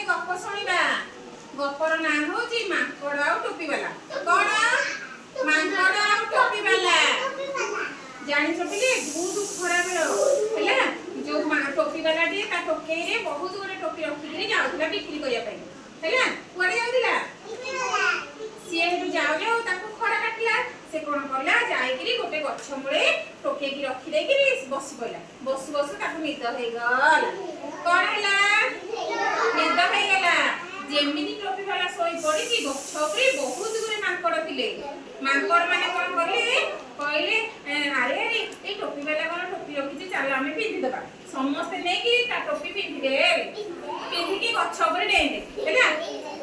गप शुणा गपर ना हूँ माकड़ आ टोपी वाला कौन माकड़ आ टोपी वाला जानी पिले बहुत खरा बेल है जो टोपी वाला टे टोकई रे बहुत गुड़े टोपी रखिक जाऊला बिक्री करने कुआड़े जाऊला सी जाऊ जाऊ खरा काटला से कौन कला जाकि गोटे गछ मूले टोके रखिदे बस पड़ा बसु बसु निद हो गला कौन है निद हो गला जेमि टोपी वाला शोई पड़ी गछ बहुत गुरे माकड़ थे माकड़ मैंने कौन कले कहले अरे अरे ये टोपी वाला कौन टोपी रखी चल आम पिंधिदबा समस्ते नहीं टोपी पिंधिदे पिंधिकी गछ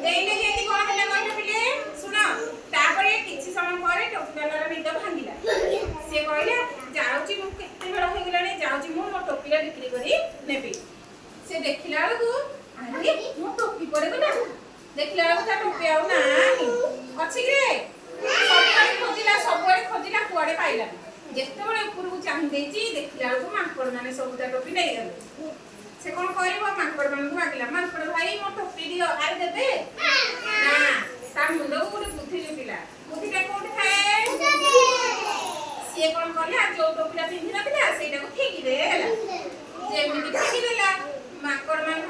डेइले डेइले कौन है कहले पिले सुन तापर किछि समय पर टोपी वाला निद भांगिला से कहला जाउची मु केते बेला हो गेलानी जाउची मु मो टोपीला बिक्री करी नेबी से देखिला बेलू अरे मो टोपी पड़े गला देखिला बेलू ता टोपी आउ नाही अछि रे सबुआड़े खोजिला कुआड़े पाइला जितेबाला ऊपर को चाह देची देखिला बेलू माकड़ मैंने सब टोपी नहीं गले से कौन कर माकड़ मान मागिला माकड़ भाई मो टोपी दियो आरे देबे ना ता मुंड को गोटे बुद्धि जुटिला बुद्धिटा कोठी थाए सी कौन कला जो टोपीटा पिंधि नथिला सेटा को फेंकी देला जेमिति फेंकी देला माकड़ मान